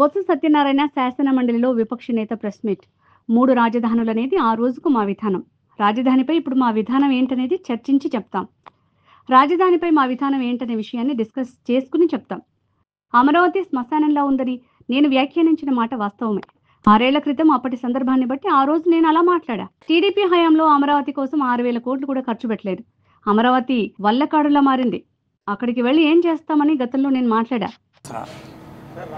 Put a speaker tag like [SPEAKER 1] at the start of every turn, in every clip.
[SPEAKER 1] బొత్స సత్యనారాయణ శాసన మండలిలో విపక్ష నేత ప్రెస్ మీట్. 3 రాజధానులనేది ఆ రోజుకు మా విధానం. రాజధానిపై ఇప్పుడు మా విధానం ఏంటనేది చర్చించి చెప్తాం. రాజధానిపై మా విధానం ఏంటనే విషయాన్ని డిస్కస్ చేసుకుని చెప్తాం. అమరావతి శ్మశానంలా ఉందని నేను వ్యాఖ్యానించిన మాట వాస్తవమే. 6 ఏళ్ల క్రితం అప్పటి సందర్భాన్ని బట్టి ఆ రోజు నేను అలా మాట్లాడా. టీడీపీ హయాంలో అమరావతి కోసం 6,000 కోట్లు కూడా ఖర్చు పెట్టలేదు. అమరావతి వల్లకాడులా మారింది. అక్కడికి వెళ్ళి ఏం చేస్తామని గతంలో నేను మాట్లాడా.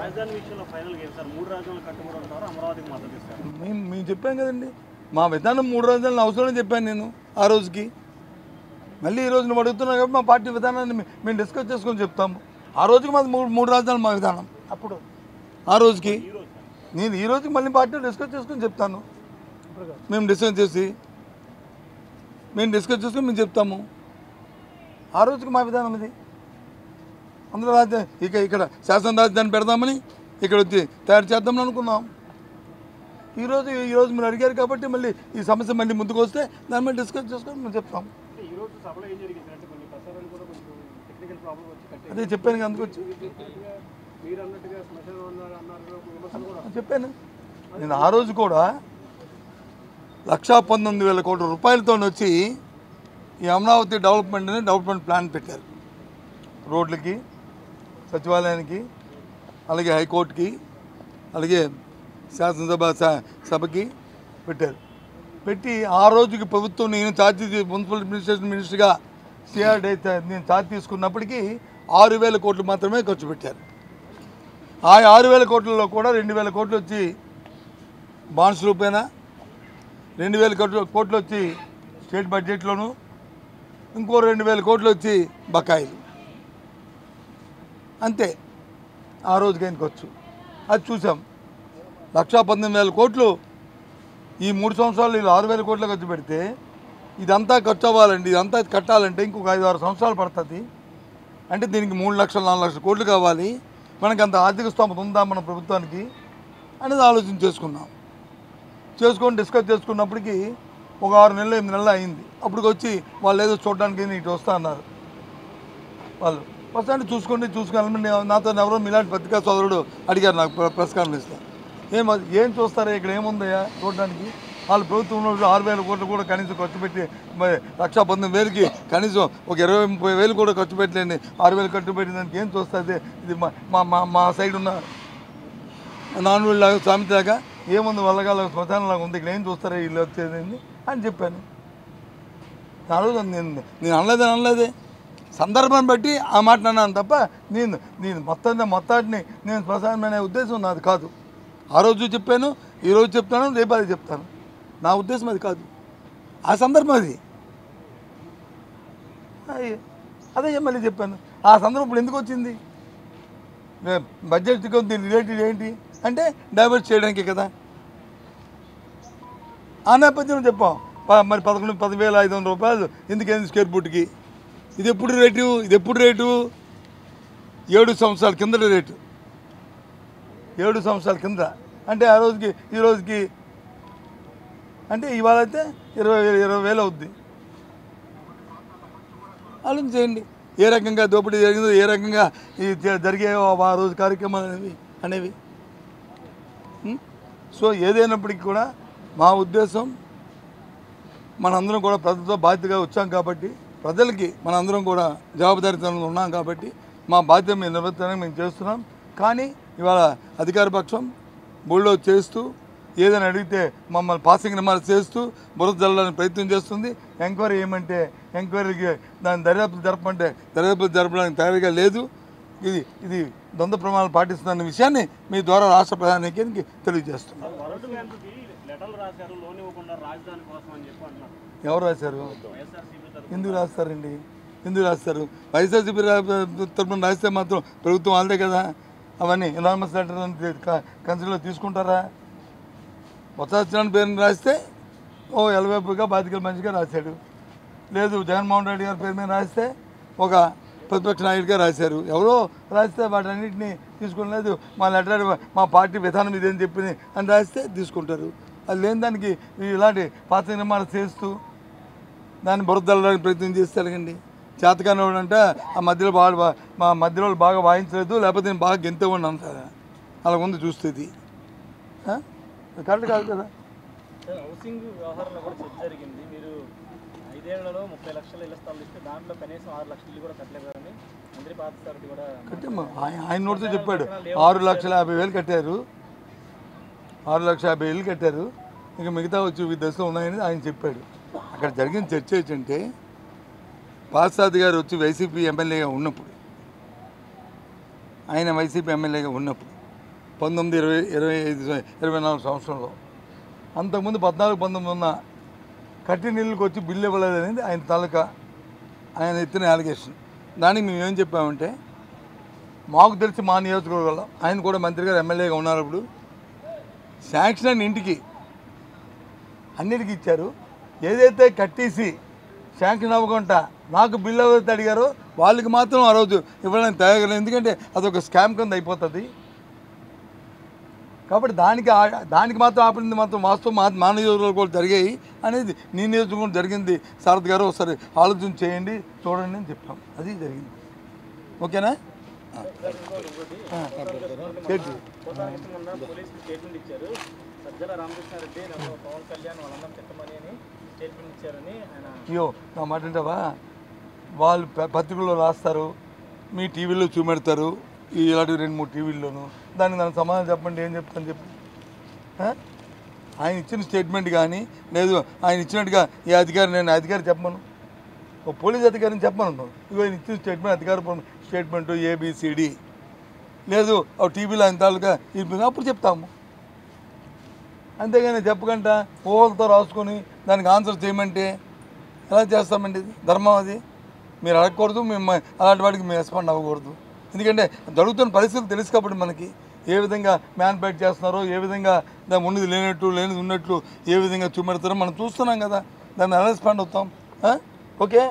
[SPEAKER 2] రాజధాని విషయంలో ఫైనల్ గా సార్ 3 రాజధానులు కట్టుబడి ఉంటారు, అమరావతికి మద్దతు ఇస్తారు.
[SPEAKER 3] మేము చెప్పాం కదండి, మా విధానం 3 రాజధానులు అవసరం చెప్పాను నేను ఆ రోజుకి. మళ్ళీ ఈ రోజు నువ్వు అడుగుతున్నావు కాబట్టి మా పార్టీ విధానాన్ని మేము డిస్కస్ చేసుకొని చెప్తాము. ఆ రోజుకి మాది 3 రాజధానులు మా విధానం. అప్పుడు ఆ రోజుకి నేను ఈ రోజుకి మళ్ళీ పార్టీ డిస్కస్ చేసుకొని చెప్తాను. మేము డిస్కస్ చేసుకొని మేము చెప్తాము. ఆ రోజుకి మా విధానం ఇది. అందులో రాజధాని ఇక్కడ శాసన రాజధాని పెడదామని ఇక్కడ వచ్చి తయారు చేద్దామని అనుకున్నాం. ఈరోజు మీరు అడిగారు కాబట్టి మళ్ళీ ఈ సమస్య మళ్ళీ ముందుకు వస్తే దాని మీద డిస్కస్ చేసుకొని మేము చెప్తాం. అదే చెప్పాను అందుకు వచ్చి చెప్పాను నేను ఆ రోజు కూడా 1,19,000 కోట్ల రూపాయలతో వచ్చి ఈ అమరావతి డెవలప్మెంట్ ప్లాన్ పెట్టారు. రోడ్లకి, సచివాలయానికి, అలాగే హైకోర్టుకి, అలాగే శాసనసభకి పెట్టారు. పెట్టి ఆ రోజుకి ప్రభుత్వం నేను మున్సిపల్ అడ్మినిస్ట్రేషన్ మినిస్టర్గా సిఆర్డీ నేను ఛార్జ్ తీసుకున్నప్పటికీ 6,000 కోట్లు మాత్రమే ఖర్చు పెట్టారు. ఆ 6,000 కోట్లలో కూడా 2,000 కోట్లు వచ్చి బాండ్స్ రూపేనా, 2,000 కోట్లు వచ్చి స్టేట్ బడ్జెట్లోను, ఇంకో 2,000 కోట్లు వచ్చి బకాయిలు. అంతే ఆ రోజుకి ఆయన ఖర్చు. అది చూసాం. 1,19,000 కోట్లు ఈ 3 సంవత్సరాలు వీళ్ళు 6,000 కోట్లు ఖర్చు పెడితే ఇదంతా ఖర్చు అవ్వాలండి, ఇదంతా కట్టాలంటే ఇంకొక 5-6 సంవత్సరాలు పడుతుంది. అంటే దీనికి 3 లక్షలు 4 లక్షల కోట్లు కావాలి. మనకు అంత ఆర్థిక స్తోమత ఉందా మన ప్రభుత్వానికి అనేది ఆలోచన చేసుకొని డిస్కస్ చేసుకున్నప్పటికీ ఒక 6 నెలలు 8 నెలలు అయింది. అప్పటికి వచ్చి వాళ్ళు ఏదో చూడడానికి ఇటు వస్తా అన్నారు. వాళ్ళు వస్తాంటే చూసుకొని నాతో ఎవరో మీలాంటి పత్రికా సోదరుడు అడిగారు నాకు ప్రెస్ కాన్ఫరెన్స్లో, ఏం చూస్తారా ఇక్కడ ఏముందయ్యా చూడడానికి, వాళ్ళు ప్రభుత్వంలో 6,000 కోట్లు కూడా కనీసం ఖర్చు పెట్టి 1,19,000కి కనీసం ఒక 20-30 కూడా ఖర్చు పెట్టలేండి, 6,000 ఖర్చు పెట్టిన దానికి ఏం చూస్తుంది, ఇది మా సైడ్ ఉన్న నాన్నులాగా సామెతలాగా ఏముంది వల్లగాల శ్మశానంలాగా ఉంది, ఇక్కడ ఏం చూస్తారా వీళ్ళు వచ్చేది అని చెప్పాను. ఆ రోజు నేను అనలేదే, సందర్భాన్ని బట్టి ఆ మాట అన్నాను తప్ప నేను మొత్తాన్ని నేను శ్మశానం అనే ఉద్దేశం నాది కాదు. ఆ రోజు చెప్పాను, ఈరోజు చెప్తాను, రేపు అది చెప్తాను. నా ఉద్దేశం అది కాదు, ఆ సందర్భం అది. అదే మళ్ళీ చెప్పాను. ఆ సందర్భం ఇప్పుడు ఎందుకు వచ్చింది, బడ్జెట్కి దీని రిలేటెడ్ ఏంటి అంటే డైవర్ట్ చేయడానికి కదా. ఆ నేపథ్యంలో చెప్పాం. మరి 11,500 రూపాయలు ఎందుకైంది స్క్వేర్ ఫుట్కి. ఇది ఎప్పుడు రేటు 7 సంవత్సరాల కిందటి రేటు. 7 సంవత్సరాల కింద అంటే ఆ రోజుకి ఈ రోజుకి అంటే ఇవాళ అయితే 20,000 అవుద్ది. ఆలోచన చేయండి ఏ రకంగా దోపిడీ జరిగిందో, ఏ రకంగా జరిగే ఆ రోజు కార్యక్రమాలు అనేవి. సో ఏదైనప్పటికీ కూడా మా ఉద్దేశం మనందరం కూడా ప్రజలతో బాధ్యతగా వచ్చాం కాబట్టి, ప్రజలకి మనందరం కూడా జవాబుదారీతనంగా ఉన్నాం కాబట్టి మా బాధ్యత మేము నిర్వర్తనం మేము చేస్తున్నాం. కానీ ఇవాళ అధికార పక్షం బోల్డో చేస్తూ ఏదైనా అడిగితే మమ్మల్ని పాసింగ్ రిమార్క్స్ చేస్తూ బురద జల్లడానికి ప్రయత్నం చేస్తుంది. ఎంక్వైరీ ఏమంటే ఎంక్వైరీకి దాని దర్యాప్తు జరపడానికి తయారీగా లేదు. ఇది ద్వంద్వ ప్రమాణాలు పాటిస్తున్న విషయాన్ని మీ ద్వారా రాష్ట్ర ప్రధానికి తెలియజేస్తున్నాం. ఎవరు రాశారు, ఎందుకు రాస్తారు? వైఎస్ఆర్సీపీ తరఫున రాస్తే మాత్రం ప్రభుత్వం వాళ్ళదే కదా. అవన్నీ ఎనానమస్ లెటర్ కన్సిడర్లో తీసుకుంటారా? బొత్స పేరుని రాస్తే 70గా బాధితుల మంచిగా రాశాడు. లేదు జగన్మోహన్ రెడ్డి గారి పేరు మీద రాస్తే ఒక ప్రతిపక్ష నాయకుడిగా రాశారు. ఎవరో రాస్తే వాటన్నింటినీ తీసుకునేది మా లెటర్ మా పార్టీ విధానం ఇదేని చెప్పింది అని రాస్తే తీసుకుంటారు. అది లేని దానికి ఇలాంటి పాత నిర్మాణం చేస్తూ దాన్ని బురదల్లడానికి ప్రయత్నం చేస్తే ఎలాగండి. చేతకానివాడు అంటే ఆ మధ్యలో బాగా వాయించలేదు, లేకపోతే నేను బాగా గెంతేవాడిని అంటారా? అలా ఉంది చూస్తే ఇది కరెక్ట్ కాదు కదా.
[SPEAKER 2] హౌసింగ్ వ్యవహారంలో కూడా చర్చ జరిగింది. మీరు 5 ఏళ్లలో 30 లక్షల ఇళ్ల స్థలాలు ఇస్తే దాంట్లో కనీసం 6 లక్షల ఇల్లు కూడా కట్టలేదని మంత్రి పార్థసారథి కూడా
[SPEAKER 3] కట్టమ్మా. ఆయన నోటితో చెప్పాడు 6,50,000 కట్టారు, 6,50,000 కట్టారు, ఇంకా మిగతా వచ్చి ఈ దశలో ఉన్నాయని ఆయన చెప్పాడు. అక్కడ జరిగిన చర్చ ఏంటంటే పార్థసారథి గారు వచ్చి వైసీపీ ఎమ్మెల్యేగా ఉన్నప్పుడు, ఆయన వైసీపీ ఎమ్మెల్యేగా ఉన్నప్పుడు 1924 సంవత్సరంలో, అంతకుముందు 14-19 ఉన్న కట్టి నీళ్ళకి వచ్చి బిల్లు ఇవ్వలేదనేది ఆయన తాలూకా ఆయన ఎత్తిన అలిగేషన్. దానికి మేము ఏం చెప్పామంటే మాకు తెలిసి మా నియోజకవర్గంలో ఆయన కూడా మంత్రి గారు ఎమ్మెల్యేగా ఉన్నప్పుడు శాంక్షన్ అని ఇంటికి అన్నిటికీ ఇచ్చారు. ఏదైతే కట్టేసి శాంక్షన్ అవ్వకుండా నాకు బిల్లు ఎవరైతే అడిగారో వాళ్ళకి మాత్రం ఆ రోజు ఇవ్వడానికి తయారు, ఎందుకంటే అదొక స్కామ్ కింద అయిపోతుంది. కాబట్టి దానికి మాత్రం ఆపింది మాత్రం వాస్తవం మా నియోజకవర్గంలో కూడా జరిగాయి అనేది నీ నియోజకవర్గం జరిగింది. సారథి గారు ఒకసారి ఆలోచన చేయండి, చూడండి అని చెప్పాం, అది జరిగింది. ఓకేనా?
[SPEAKER 2] స్టేట్మెంట్ ఇచ్చారు. సజ్జల రామకృష్ణారెడ్డి పవన్ కళ్యాణ్ వాళ్ళందరం తిట్టమని అని స్టేట్మెంట్ ఇచ్చారని ఆయన.
[SPEAKER 3] అయ్యో నా మాట అంటావా, వాళ్ళు పత్రికల్లో రాస్తారు, మీ టీవీలో చూపెడతారు, ఇలాంటి 2-3 టీవీల్లోనూ. దానికి సమాధానం చెప్పండి, ఏం చెప్తాను చెప్పి. ఆయన ఇచ్చిన స్టేట్మెంట్ కానీ లేదు ఆయన ఇచ్చినట్టుగా ఏ అధికారి, నేను అధికారి చెప్పమను, ఒక పోలీస్ అధికారిని చెప్పమను, ఇగో ఆయన ఇచ్చిన స్టేట్మెంట్ అధికార స్టేట్మెంటు ABCD లేదు టీవీలో ఆయన తాలూకా అప్పుడు చెప్తాము. అంతేగాని చెప్పకుండా ఊహలతో రాసుకొని దానికి ఆన్సర్ చేయమంటే ఎలా చేస్తామండి? ఇది ధర్మం, అది మీరు అడగకూడదు, మేము అలాంటి వాటికి మేము రెస్పాండ్ అవ్వకూడదు. ఎందుకంటే జరుగుతున్న పరిస్థితులు తెలుసు కాబట్టి మనకి ఏ విధంగా మ్యాన్ఫ్యాక్చర్ చేస్తున్నారో, ఏ విధంగా దాన్ని ఉన్నది లేనట్టు లేనిది ఉన్నట్లు ఏ విధంగా చూపెడతారో మనం చూస్తున్నాం కదా, దాన్ని ఎలా రెస్పాండ్ అవుతాం? ఓకే.